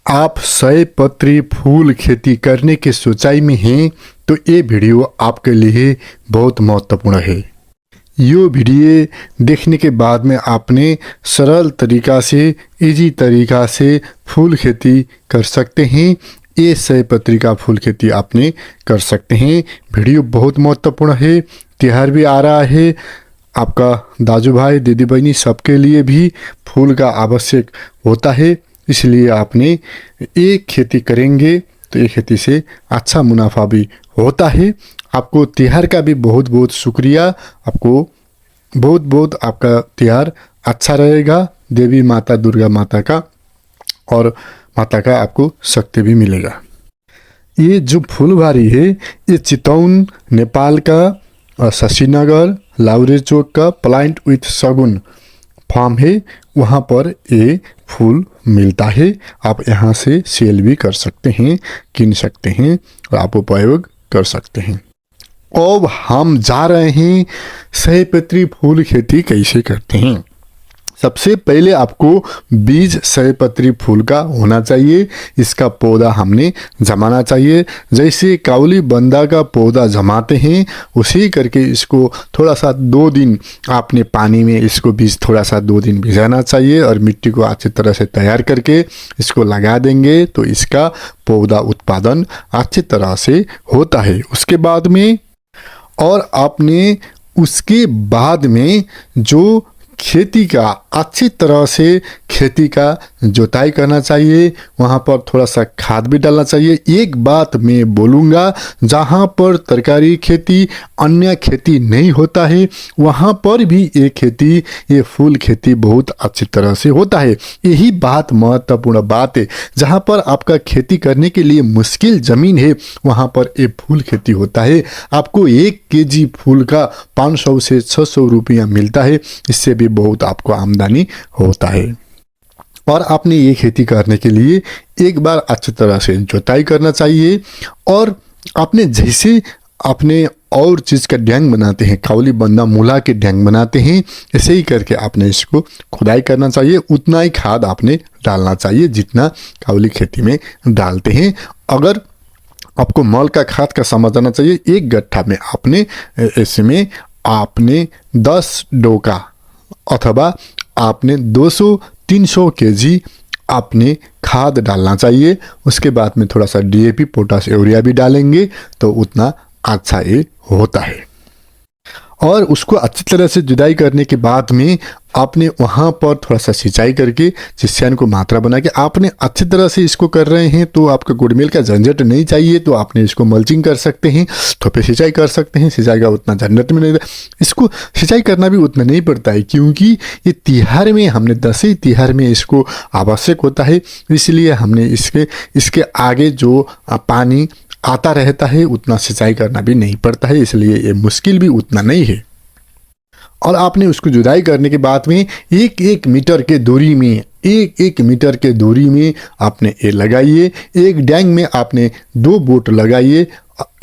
आप 100 पत्री फूल खेती करने की सोचाई में हैं तो ये वीडियो आपके लिए बहुत महत्वपूर्ण है। यो वीडियो देखने के बाद में आपने सरल तरीका से इजी तरीका से फूल खेती कर सकते हैं। ये 100 पत्री का फूल खेती आपने कर सकते हैं। वीडियो बहुत महत्वपूर्ण है। त्योहार भी आ रहा है, आपका दाजू भाई दीदी बहनी सबके लिए भी फूल का आवश्यक होता है, इसलिए आपने एक खेती करेंगे तो एक खेती से अच्छा मुनाफा भी होता है। आपको त्योहार का भी बहुत बहुत शुक्रिया। आपको बहुत बहुत आपका त्योहार अच्छा रहेगा। देवी माता दुर्गा माता का और माता का आपको शक्ति भी मिलेगा। ये जो फूलबारी है ये चितौन नेपाल का शशिनगर लाउरे चौक का प्लांट विथ सगुन फार्म है, वहाँ पर ये फूल मिलता है। आप यहाँ से सेल भी कर सकते हैं, किन सकते हैं और आप उपयोग कर सकते हैं। अब हम जा रहे हैं 100 पत्री फूल खेती कैसे करते हैं। सबसे पहले आपको बीज 100 पत्री फूल का होना चाहिए। इसका पौधा हमने जमाना चाहिए। जैसे काउली बंदा का पौधा जमाते हैं उसी करके इसको थोड़ा सा 2 दिन आपने पानी में इसको बीज थोड़ा सा 2 दिन भिजाना चाहिए और मिट्टी को अच्छी तरह से तैयार करके इसको लगा देंगे तो इसका पौधा उत्पादन अच्छी तरह से होता है। उसके बाद में और आपने उसके बाद में जो खेती का अच्छी तरह से खेती का जोताई करना चाहिए, वहाँ पर थोड़ा सा खाद भी डालना चाहिए। एक बात मैं बोलूँगा, जहाँ पर तरकारी खेती अन्य खेती नहीं होता है वहाँ पर भी ये फूल खेती बहुत अच्छी तरह से होता है। यही बात महत्वपूर्ण बात है। जहाँ पर आपका खेती करने के लिए मुश्किल ज़मीन है वहाँ पर ये फूल खेती होता है। आपको 1 केजी फूल का 500 से 600 रुपया मिलता है। इससे भी बहुत आपको आमदनी होता है। और आपने ये खेती करने के लिए एक बार अच्छी तरह से जोताई करना चाहिए और आपने जैसे अपने और चीज़ का डैंग बनाते हैं, काउली बंदा मूला के डैंग बनाते हैं, ऐसे ही करके आपने इसको खुदाई करना चाहिए। उतना ही खाद आपने डालना चाहिए जितना काउली खेती में डालते हैं। अगर आपको मल का खाद का समझना चाहिए, एक गट्ठा में आपने इसमें आपने 10 डोका अथवा आपने 200-300 केजी आपने खाद डालना चाहिए। उसके बाद में थोड़ा सा DAP पोटास यूरिया भी डालेंगे तो उतना अच्छा ये होता है। और उसको अच्छी तरह से जुताई करने के बाद में आपने वहाँ पर थोड़ा सा सिंचाई करके जिससे को मात्रा बना के आपने अच्छी तरह से इसको कर रहे हैं तो आपका गुड़मेल का झंझट नहीं चाहिए तो आपने इसको मल्चिंग कर सकते हैं, थोपे सिंचाई कर सकते हैं। सिंचाई का उतना झंझट में नहीं, इसको सिंचाई करना भी उतना नहीं पड़ता है क्योंकि ये तिहार में हमने 10 तिहार में इसको आवश्यक होता है। इसलिए हमने इसके आगे जो पानी आता रहता है उतना सिंचाई करना भी नहीं पड़ता है, इसलिए ये मुश्किल भी उतना नहीं है। और आपने उसको जुताई करने के बाद में 1-1 मीटर के दूरी में 1-1 मीटर के दूरी में आपने ये लगाइए। एक डैंग में आपने 2 बोट लगाइए,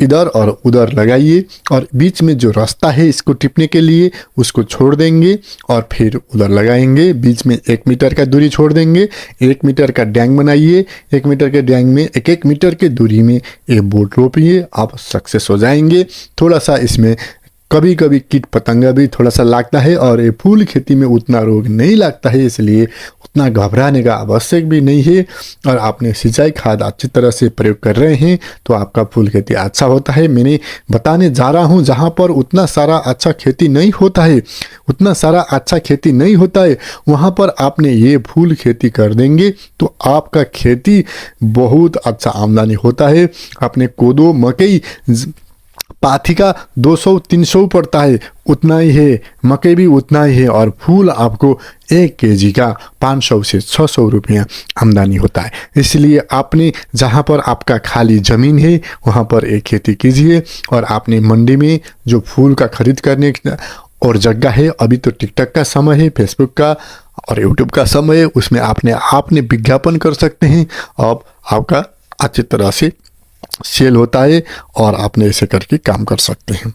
इधर और उधर लगाइए और बीच में जो रास्ता है इसको टिपने के लिए उसको छोड़ देंगे और फिर उधर लगाएंगे। बीच में 1 मीटर का दूरी छोड़ देंगे। 1 मीटर का डैंग बनाइए। 1 मीटर के डैंग में 1-1 मीटर के दूरी में एक बोट रोपिए, आप सक्सेस हो जाएंगे। थोड़ा सा इसमें कभी कभी कीट पतंगा भी थोड़ा सा लगता है और ये फूल खेती में उतना रोग नहीं लगता है, इसलिए उतना घबराने का आवश्यक भी नहीं है। और आपने सिंचाई खाद अच्छी तरह से प्रयोग कर रहे हैं तो आपका फूल खेती अच्छा होता है। मैंने बताने जा रहा हूँ जहाँ पर उतना सारा अच्छा खेती नहीं होता है वहाँ पर आपने ये फूल खेती कर देंगे तो आपका खेती बहुत अच्छा आमदनी होता है। आपने कोदो मकई पाथी का 200-300 पड़ता है, उतना ही है, मकई भी उतना ही है और फूल आपको 1 केजी का 500 से 600 रुपया आमदनी होता है। इसलिए आपने जहाँ पर आपका खाली ज़मीन है वहाँ पर एक खेती कीजिए। और आपने मंडी में जो फूल का खरीद करने और जगह है, अभी तो टिकटॉक का समय है, फेसबुक का और यूट्यूब का समय है, उसमें आपने विज्ञापन कर सकते हैं। अब आपका अच्छी तरह से सेल होता है और आपने ऐसे करके काम कर सकते हैं।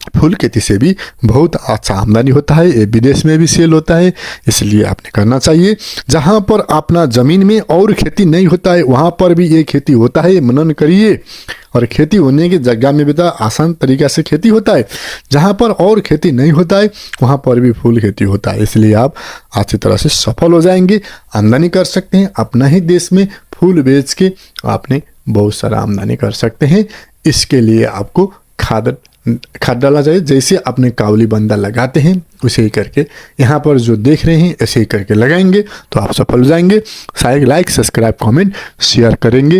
फूल खेती से भी बहुत अच्छा आमदनी होता है, ये विदेश में भी सेल होता है, इसलिए आपने करना चाहिए। जहाँ पर अपना ज़मीन में और खेती नहीं होता है वहाँ पर भी ये खेती होता है, मनन करिए। और खेती होने की जगह में भी तो आसान तरीक़ा से खेती होता है। जहाँ पर और खेती नहीं होता है वहाँ पर भी फूल खेती होता है, इसलिए आप अच्छी तरह से सफल हो जाएंगे, आमदनी कर सकते हैं। अपना ही देश में फूल बेच के आपने बहुत सारा आमदनी कर सकते हैं। इसके लिए आपको खाद डालना चाहिए, जैसे अपने कावली बंदा लगाते हैं उसे ही करके यहाँ पर जो देख रहे हैं ऐसे ही करके लगाएंगे तो आप सफल हो जाएंगे। शायद लाइक, सब्सक्राइब, कमेंट, शेयर करेंगे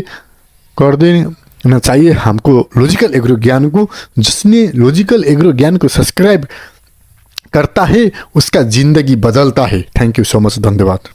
कर देना चाहिए हमको लॉजिकल एग्रो ज्ञान को। जिसने लॉजिकल एग्रो ज्ञान को सब्सक्राइब करता है उसका ज़िंदगी बदलता है। थैंक यू सो मच, धन्यवाद।